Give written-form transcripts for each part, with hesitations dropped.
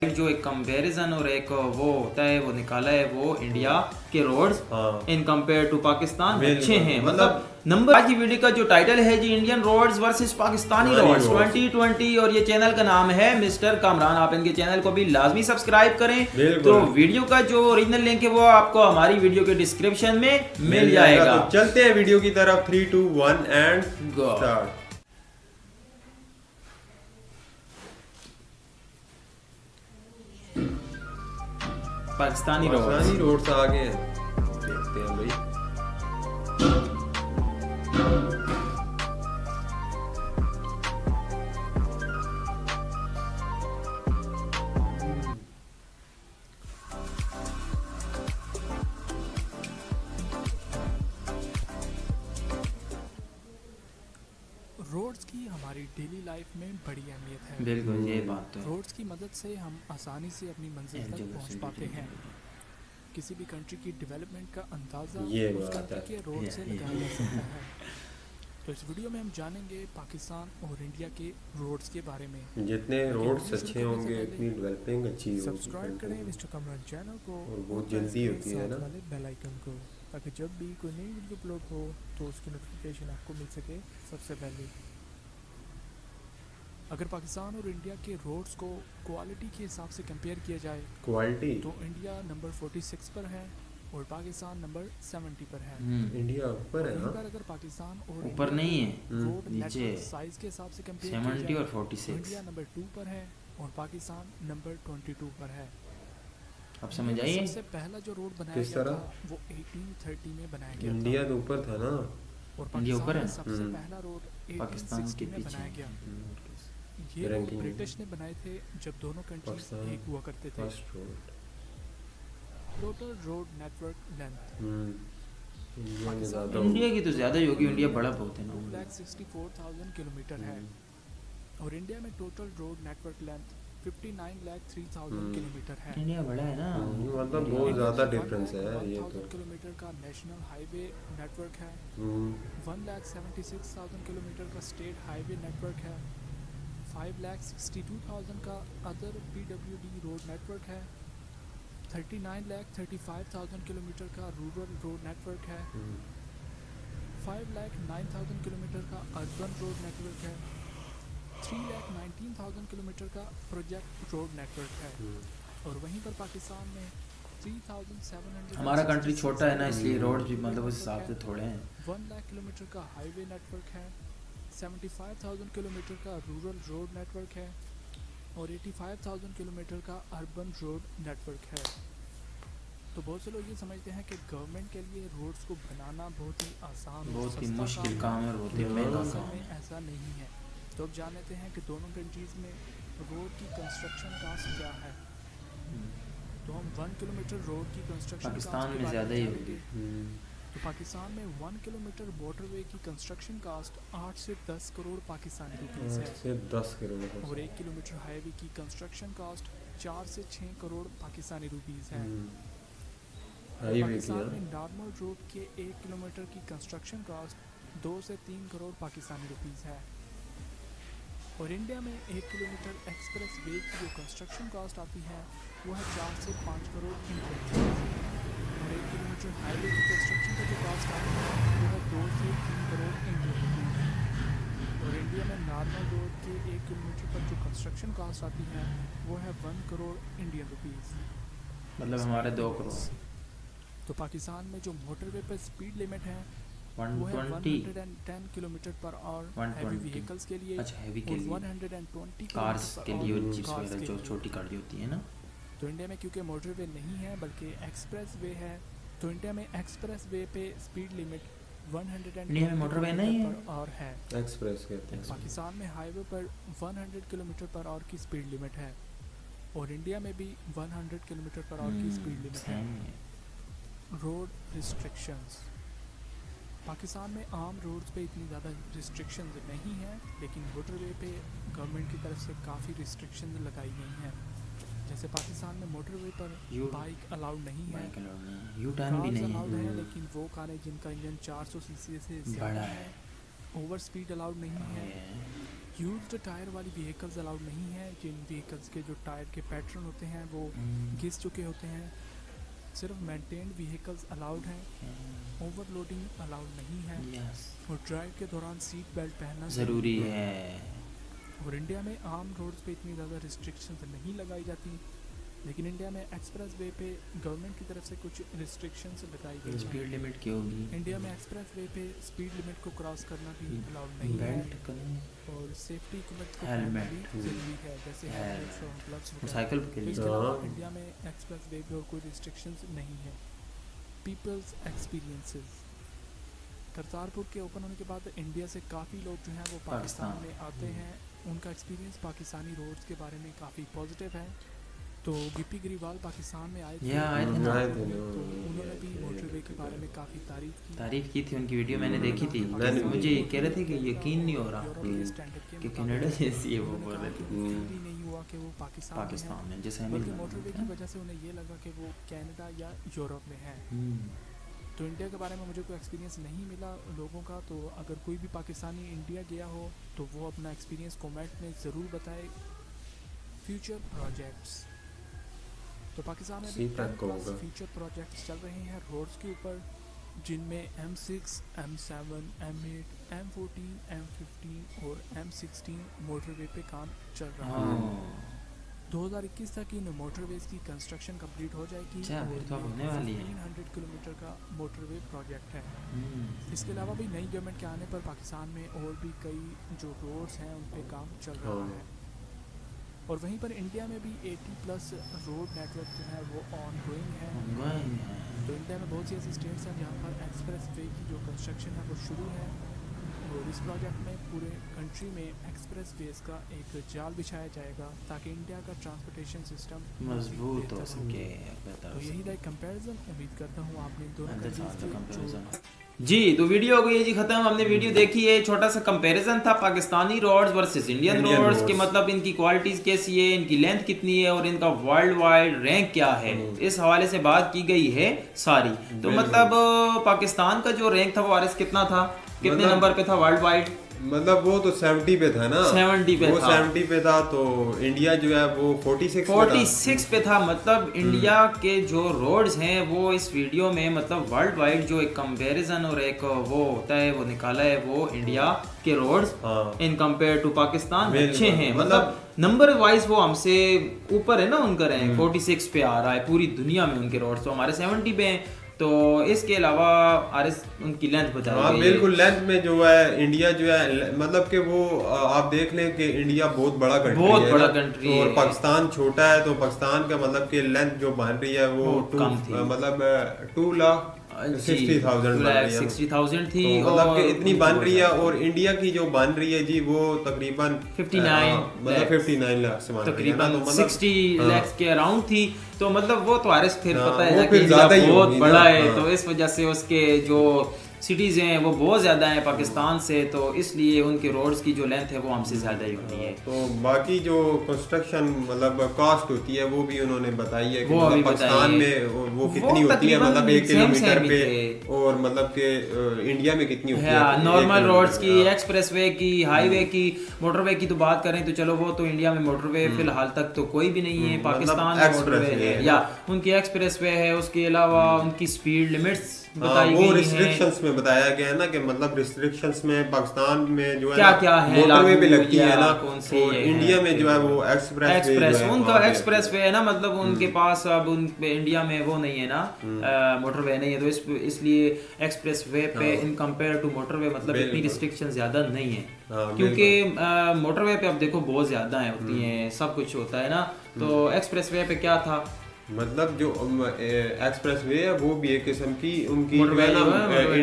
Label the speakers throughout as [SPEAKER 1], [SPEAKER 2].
[SPEAKER 1] जो एक कंपैरिजन और एक वो होता है वो निकाला है वो इंडिया के roads in compare to Pakistan अच्छे हैं। मतलब नंबर आज की वीडियो का जो टाइटल है जी Indian roads versus Pakistani roads 2020 और ये चैनल का नाम है मिस्टर कामरान। आप इनके चैनल को भी लाजमी सब्सक्राइब करें। तो वीडियो का जो ओरिजिनल लिंक है वो आपको हमारी वीडियो के डिस्क्रिप्शन में मिल जाएगा।
[SPEAKER 2] तो चलते हैं वीडियो की तरफ 3, 2, 1 एंड स्टार्ट।
[SPEAKER 1] पाकिस्तानी
[SPEAKER 2] रोड्स आ गए हैं, देखते हैं भाई।
[SPEAKER 3] रोड्स की हमारी डेली लाइफ में बड़ी अहमियत है।
[SPEAKER 1] बिल्कुल ये बात तो
[SPEAKER 3] रोड्स की मदद से हम आसानी से अपनी मंजिल तक पहुंच पाते हैं। किसी भी कंट्री की डेवलपमेंट का अंदाज़ा उस कंट्री के रोड से लगाया जा सकता है। तो इस वीडियो में हम जानेंगे पाकिस्तान और इंडिया के रोड्स के बारे में।
[SPEAKER 2] जितने रोड्स अच्छे होंगे उतनी डेवलपिंग अच्छी होगी।
[SPEAKER 3] सब्सक्राइब करें मिस्टर कमरान चैनल को
[SPEAKER 2] और बहुत जल्दी होती है ना
[SPEAKER 3] वाले बेल आइकन को, ताकि जब भी कोई नई वीडियो अपलोड हो तो उसकी नोटिफिकेशन आपको मिल सके सबसे पहले। अगर पाकिस्तान और इंडिया के रोड्स को क्वालिटी के हिसाब से कंपेयर किया जाए
[SPEAKER 2] क्वालिटी
[SPEAKER 3] तो इंडिया नंबर 46 पर है और पाकिस्तान नंबर 70 पर है।
[SPEAKER 2] इंडिया ऊपर है ना?
[SPEAKER 3] अगर पाकिस्तान और
[SPEAKER 1] ऊपर नहीं है,
[SPEAKER 3] रोड
[SPEAKER 1] नीचे
[SPEAKER 3] साइज के हिसाब से कंपेयर
[SPEAKER 1] 70 और 46।
[SPEAKER 3] इंडिया नंबर 2 पर है और पाकिस्तान नंबर 22 पर है।
[SPEAKER 1] अब समझ आइए
[SPEAKER 3] सबसे पहला जो रोड बनाया गया था वो 1830 में बनाया गया था।
[SPEAKER 2] इंडिया तो ऊपर था ना
[SPEAKER 3] और
[SPEAKER 1] इंडिया ऊपर है।
[SPEAKER 3] सबसे पहला रोड
[SPEAKER 1] पाकिस्तान के
[SPEAKER 3] में बनाया
[SPEAKER 1] पीछे
[SPEAKER 3] गया। ये रोड ब्रिटिश ने बनाए थे जब दोनों कंट्रीज एक हुआ करते थे। Total road network length
[SPEAKER 1] India की तो ज्यादा ही होगी, इंडिया बड़ा बहुत है ना।
[SPEAKER 3] 2,64,000 किलोमीटर है और इंडिया में total road network length 59,03,000 kilometre है।
[SPEAKER 1] इंडिया बड़ा है ना,
[SPEAKER 2] मतलब बहुत ज्यादा डिफरेंस है ये तो।
[SPEAKER 3] किलोमीटर का नेशनल हाईवे नेटवर्क है। 1,76,000 किलोमीटर का स्टेट हाईवे नेटवर्क है। 5,62,000 का अदर PWD रोड नेटवर्क है। 39,35,000 किलोमीटर का रूरल रोड नेटवर्क है। 5,09,000 किलोमीटर का अर्बन रोड नेटवर्क है। 3,19,000 किलोमीटर का प्रोजेक्ट रोड नेटवर्क है। और वहीं पर पाकिस्तान में 3,700
[SPEAKER 1] हमारा कंट्री छोटा है ना, इसलिए रोड भी मतलब उस हिसाब से थोड़े हैं।
[SPEAKER 3] 1 लाख किलोमीटर का हाईवे नेटवर्क है। 75,000 किलोमीटर का रूरल रोड नेटवर्क है और 85,000 किलोमीटर का अर्बन रोड नेटवर्क है। तो बहुत से लोग ये समझते हैं कि गवर्नमेंट के लिए रोड्स को बनाना बहुत ही आसान,
[SPEAKER 1] बहुत ही मुश्किल काम है, बहुत ही महंगा काम है।
[SPEAKER 3] ऐसा नहीं है। तो अब जान लेते हैं कि दोनों कंट्रीज में रोड की कंस्ट्रक्शन कास्ट क्या है। तो हम 1 किलोमीटर रोड की कंस्ट्रक्शन
[SPEAKER 1] पाकिस्तान में ज़्यादा ही होगी।
[SPEAKER 3] तो पाकिस्तान में 1 किलोमीटर वाटरवे की कंस्ट्रक्शन कास्ट 8 से 10 करोड़ पाकिस्तानी रुपीस है।
[SPEAKER 2] 8 से 10 करोड़।
[SPEAKER 3] और 1 किलोमीटर हाईवे की कंस्ट्रक्शन कास्ट 4 से 6 करोड़ पाकिस्तानी रुपीस है। पाकिस्तान में नॉर्मल रोड के 1 किलोमीटर की कंस्ट्रक्शन कास्ट 2 से 3 करोड़ पाकिस्तानी रुपीस है। और इंडिया में 1 किलोमीटर एक्सप्रेस वे की जो कंस्ट्रक्शन कास्ट आती है वो है 4 से 5 करोड़ इंडियन रुपीस। और 1 किलोमीटर हाईवे की कंस्ट्रक्शन का जो कास्ट आती है वो है 2 से 3 करोड़ इंडियन रुपीस। और इंडिया में नॉर्मल रोड के 1 किलोमीटर पर जो कंस्ट्रक्शन कास्ट आती है वो है 1 करोड़ इंडियन रुपीस,
[SPEAKER 1] मतलब हमारे 2 करोड़।
[SPEAKER 3] तो पाकिस्तान में जो मोटरवे पर स्पीड लिमिट है वो है 110 kilometre per hour heavy vehicles के लिए।
[SPEAKER 1] अच्छा, हैवी के लिए
[SPEAKER 3] 120
[SPEAKER 1] कार्स के लिए, जीप्स वगैरह जो छोटी गाड़ी होती है ना।
[SPEAKER 3] तो इंडिया में क्योंकि मोटरवे नहीं है बल्कि एक्सप्रेस वे है, तो इंडिया में एक्सप्रेस वे पे स्पीड लिमिट 100
[SPEAKER 1] इंडिया में मोटरवे नहीं है
[SPEAKER 3] और है
[SPEAKER 2] एक्सप्रेस कहते हैं।
[SPEAKER 3] पाकिस्तान में हाईवे पर 100 किलोमीटर पर आवर की स्पीड लिमिट है और इंडिया में भी 100 किलोमीटर पर आवर की स्पीड लिमिट है। रोड रिस्ट्रिक्शंस पाकिस्तान में आम रोड्स पे इतनी ज़्यादा रिस्ट्रिक्शंस नहीं है, लेकिन मोटरवे पे गवर्नमेंट की तरफ से काफ़ी रिस्ट्रिक्शंस लगाई गई हैं। जैसे पाकिस्तान में मोटरवे पर बाइक अलाउड नहीं है,
[SPEAKER 1] यू टर्न भी नहीं
[SPEAKER 3] अलाउड है, लेकिन वो कारें जिनका इंजन 400 सीसी से ज़्यादा है। ओवर स्पीड अलाउड नहीं है। यूज्ड टायर वाली व्हीकल्स अलाउड नहीं है। जिन व्हीकल्स के जो टायर के पैटर्न होते हैं वो घिस चुके होते हैं। सिर्फ मेंटेन्ड व्हीकल्स अलाउड हैं। ओवरलोडिंग अलाउड नहीं है। और ड्राइव के दौरान सीट बेल्ट पहनना
[SPEAKER 1] ज़रूरी है।
[SPEAKER 3] और इंडिया में आम रोड्स पे इतनी ज़्यादा रिस्ट्रिक्शंस नहीं लगाई जाती, लेकिन इंडिया में एक्सप्रेस वे पे गवर्नमेंट की तरफ से कुछ रिस्ट्रिक्शंस लगाई गई हैं।
[SPEAKER 1] स्पीड लिमिट क्या होगी?
[SPEAKER 3] इंडिया में एक्सप्रेस वे पे स्पीड लिमिट को क्रॉस करना भी अलाउड नहीं है। और सेफ्टी इक्विपमेंट को पहनना भी जरूरी है, जैसे हेलमेट्स और ग्लव्स वगैरह।
[SPEAKER 1] साइकिल के लिए
[SPEAKER 3] इसके अलावा इंडिया में एक्सप्रेस वे पे और कोई रिस्ट्रिक्शंस नहीं है। पीपल्स एक्सपीरियंसेस, करतारपुर के ओपन होने के बाद इंडिया से काफ़ी लोग जो हैं वो पाकिस्तान में आते हैं। उनका एक्सपीरियंस पाकिस्तानी रोड्स के बारे में काफ़ी पॉजिटिव है। तो गिप्पी ग्रीवाल पाकिस्तान में आए थे, तो उन्होंने भी मोटरवे के बारे में काफ़ी तारीफ की
[SPEAKER 1] थी। उनकी वीडियो मैंने देखी थी। मुझे ये कह रहे थे कि यकीन नहीं हो रहा कि कनाडा जैसी है। वो बोल रहे थे
[SPEAKER 3] नहीं हुआ कि वो पाकिस्तान में,
[SPEAKER 1] जैसे
[SPEAKER 3] बल्कि मोटरवे की वजह से उन्हें ये लगा कि वो कनाडा या यूरोप में है। तो इंडिया के बारे में मुझे कोई एक्सपीरियंस नहीं मिला लोगों का। तो अगर कोई भी पाकिस्तानी इंडिया गया हो तो वो अपना एक्सपीरियंस कमेंट में ज़रूर बताए। फ्यूचर प्रोजेक्ट्स, तो पाकिस्तान में भी 10+ फ्यूचर प्रोजेक्ट्स चल रहे हैं रोड्स के ऊपर, जिनमें M6, M7, M8, M14, M15 और M16 मोटरवे पे काम चल रहा है। 2021 तक इन मोटरवेज की कंस्ट्रक्शन कंप्लीट हो जाएगी।
[SPEAKER 1] तो होने वाली है।
[SPEAKER 3] 300 किलोमीटर का मोटरवे प्रोजेक्ट है। इसके अलावा भी नई गवर्नमेंट के आने पर पाकिस्तान में और भी कई जो रोड्स हैं उन पे काम चल रहा है। और वहीं पर इंडिया में भी 80+ रोड नेटवर्क जो है वो ऑन गोइंग है। तो इंडिया में बहुत सी ऐसी स्टेट्स हैं जहाँ पर एक्सप्रेस वे की जो कंस्ट्रक्शन है वो शुरू है। और इस प्रोजेक्ट में पूरे कंट्री में एक्सप्रेस वेज का एक जाल बिछाया जाएगा ताकि इंडिया का ट्रांसपोर्टेशन सिस्टम
[SPEAKER 1] मजबूत हो सके।
[SPEAKER 3] तो यही था कंपैरिजन। उम्मीद करता हूँ आपने दोनों
[SPEAKER 1] जी। तो वीडियो हो गई जी खत्म। हमने वीडियो देखी है, छोटा सा कंपैरिजन था Pakistani roads versus Indian roads के, मतलब इनकी क्वालिटीज कैसी है, इनकी लेंथ कितनी है और इनका वर्ल्ड वाइड रैंक क्या है, इस हवाले से बात की गई है सारी। तो मतलब पाकिस्तान का जो रैंक था वो आरएस कितना था, कितने नंबर पे था वर्ल्ड वाइड?
[SPEAKER 2] मतलब वो तो 70 पे था ना,
[SPEAKER 1] 70 पे
[SPEAKER 2] वो
[SPEAKER 1] था।
[SPEAKER 2] 70 पे था। तो इंडिया जो है वो 46
[SPEAKER 1] पे था। मतलब इंडिया के जो रोड्स हैं वो इस वीडियो में मतलब वर्ल्ड वाइड जो एक कंपैरिजन और एक वो होता है वो निकाला है, वो इंडिया के roads in compare to Pakistan अच्छे हैं। मतलब नंबर वाइज वो हमसे ऊपर है ना, उनका रैंक 46 पे आ रहा है पूरी दुनिया में उनके रोड्स, तो हमारे 70 पे हैं। तो इसके अलावा आरएस उनकी लेंथ बता रही है।
[SPEAKER 2] बिल्कुल लेंथ में जो है इंडिया जो है, मतलब कि वो आप देख लें कि इंडिया बहुत बड़ा कंट्री है और पाकिस्तान छोटा है। तो पाकिस्तान का मतलब कि लेंथ जो बन रही है वो मतलब 2,60,000
[SPEAKER 1] थी,
[SPEAKER 2] तो मतलब कि इतनी बन रही है। और इंडिया की जो बन रही है जी वो तकरीबन 59 लाख से
[SPEAKER 1] तकरीबन 60 लाख के अराउंड थी। तो मतलब वो तो आरएस फिर पता है
[SPEAKER 2] कि इंडिया
[SPEAKER 1] बहुत बड़ा है, तो इस वजह से उसके जो सिटीज़ हैं वो बहुत ज़्यादा हैं पाकिस्तान से, तो इसलिए उनके रोड्स की जो लेंथ है वो हमसे ज़्यादा ही होती है।
[SPEAKER 2] तो बाकी जो कंस्ट्रक्शन मतलब कॉस्ट होती है वो भी उन्होंने बताई है कि
[SPEAKER 1] मतलब
[SPEAKER 2] पाकिस्तान में वो कितनी होती है, मतलब 1 किलोमीटर पे, और मतलब कि इंडिया में कितनी होती है।
[SPEAKER 1] नॉर्मल रोड्स की, एक्सप्रेसवे की, हाईवे की, मोटरवे की तो बात करें तो चलो वो तो इंडिया में मोटरवे फिलहाल तक तो कोई भी नहीं है। पाकिस्तान में मोटरवे है या उनकी एक्सप्रेसवे है, उसके अलावा उनकी स्पीड लिमिट्स बताई गई हैं।
[SPEAKER 2] रिस्ट्रिक्शंस में बताया गया है ना कि मतलब रिस्ट्रिक्शंस में पाकिस्तान में जो है
[SPEAKER 1] क्या है
[SPEAKER 2] मोटरवे पे लगती है ना,
[SPEAKER 1] और
[SPEAKER 2] इंडिया में जो है वो एक्सप्रेस
[SPEAKER 1] उनका एक्सप्रेस वे है ना, मतलब उनके पास अब इंडिया में वो नहीं है ना, मोटरवे नहीं है, तो इसलिए एक्सप्रेस वे पे इन कंपेयर टू मोटरवे मतलब इतनी रिस्ट्रिक्शन ज्यादा नहीं है। क्योंकि मोटरवे पे अब देखो बहुत ज्यादा है होती है, सब कुछ होता है ना। तो एक्सप्रेस वे पे क्या था,
[SPEAKER 2] मतलब जो एक्सप्रेस वे है वो भी एक किस्म की उनकी जो है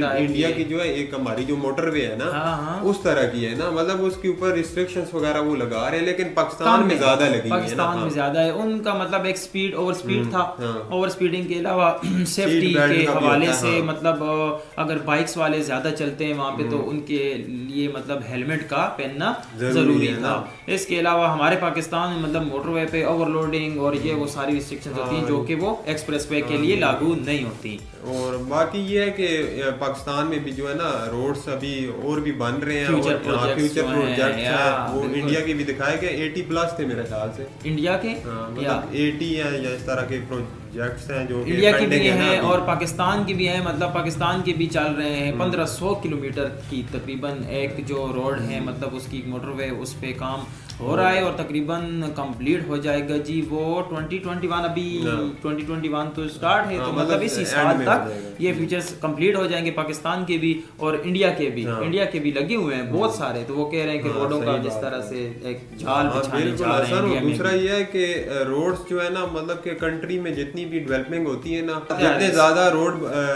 [SPEAKER 2] ना इंडिया की जो है एक हमारी जो मोटरवे है ना उस तरह की है ना, मतलब उसके ऊपर रिस्ट्रिक्शंस वगैरह वो लगा रहे हैं, लेकिन पाकिस्तान में ज्यादा लगी है, पाकिस्तान में
[SPEAKER 1] ज्यादा है। उनका मतलब एक स्पीड ओवर स्पीड था, ओवर स्पीडिंग के अलावा सेफ्टी के हवाले से मतलब अगर बाइक्स वाले ज्यादा चलते हैं वहाँ पे तो उनके लिए मतलब हेलमेट का पहनना जरूरी था। इसके अलावा हमारे पाकिस्तान में मतलब मोटरवे पे ओवरलोडिंग और ये वो सारी रिस्ट्रिक्शंस होती हैं जो कि वो एक्सप्रेसवे के लिए लागू नहीं होती।
[SPEAKER 2] और बाकी ये है कि पाकिस्तान में भी जो है ना रोड्स अभी और भी बन रहे हैं, फ्यूचर प्रोजेक्ट है वो इंडिया के भी दिखाए गए 80+ थे मेरे ख्याल से इंडिया के, मतलब 80 है या इस तरह के प्रोजेक्ट्स हैं जो
[SPEAKER 1] इंडिया की भी है और पाकिस्तान की भी है। मतलब पाकिस्तान के भी चल रहे हैं 1500 किलोमीटर की तकरीबन एक जो रोड है, मतलब उसकी मोटरवे, उस पे काम हो रहा है और तकरीबन कंप्लीट हो जाएगा जी वो 2021। अभी 2021 तो स्टार्ट है, तो मतलब इसी साल तक ये फीचर्स कंप्लीट हो जाएंगे पाकिस्तान के भी और इंडिया के भी। इंडिया के भी लगे हुए हैं बहुत सारे, तो वो कह रहे हैं कि रोडों का जिस तरह से एक जाल बिछाने जा रहे हैं इंडिया में।
[SPEAKER 2] दूसरा ये है कि रोड्स जो है ना, मतलब कि कंट्री में जितनी भी डेवलपमेंट होती है ना, जितने ज्यादा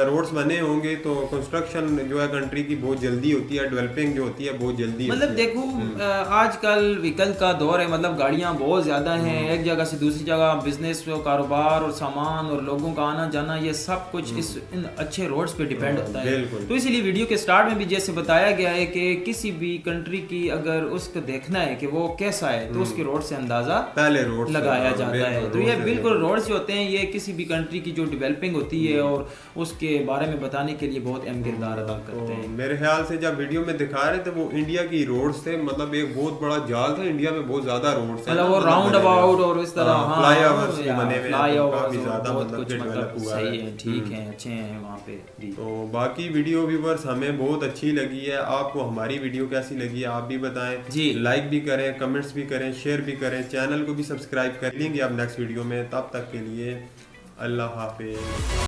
[SPEAKER 2] रोड्स बने होंगे तो कंस्ट्रक्शन जो है कंट्री की बहुत जल्दी होती है, डेवलपिंग जो होती है बहुत जल्दी।
[SPEAKER 1] मतलब देखो आजकल व्हीकल का दौर है, मतलब गाड़ियां बहुत ज्यादा हैं, एक जगह से दूसरी जगह बिजनेस, कारोबार और सामान और लोगों का आना जाना, ये सब कुछ इन अच्छे रोड्स पे डिपेंड होता है। तो इसीलिए वीडियो के स्टार्ट में भी जैसे बताया गया है कि किसी भी कंट्री की अगर उसको देखना है कि वो कैसा है तो उसके रोड से अंदाजा पहले रोड लगाया जाता है। तो ये बिल्कुल रोड्स जो होते हैं ये किसी भी कंट्री की जो डेवलपिंग होती है और उसके बारे में बताने के लिए बहुत अहम किरदार अदा करते हैं।
[SPEAKER 2] मेरे ख्याल से जब वीडियो में दिखा रहे थे वो इंडिया की रोड्स थे, मतलब एक बहुत बड़ा जाल था, इंडिया में बहुत ज्यादा रोड्स हैं,
[SPEAKER 1] मतलब वो राउंड अबाउट और इस तरह
[SPEAKER 2] फ्लाईओवर्स बने हुए हैं,
[SPEAKER 1] काफी
[SPEAKER 2] ज्यादा मतलब
[SPEAKER 1] डेवलप हुआ है। सही है, ठीक है, अच्छे हैं वहाँ पे।
[SPEAKER 2] तो बाकी वीडियो व्यूवर्स हमें बहुत अच्छी लगी है, आपको हमारी वीडियो कैसी लगी है आप भी बताएं जी, लाइक भी करें, कमेंट्स भी करें, शेयर भी करें, चैनल को भी सब्सक्राइब कर लेंगे आप नेक्स्ट वीडियो में। तब तक के लिए अल्लाह हाफिज।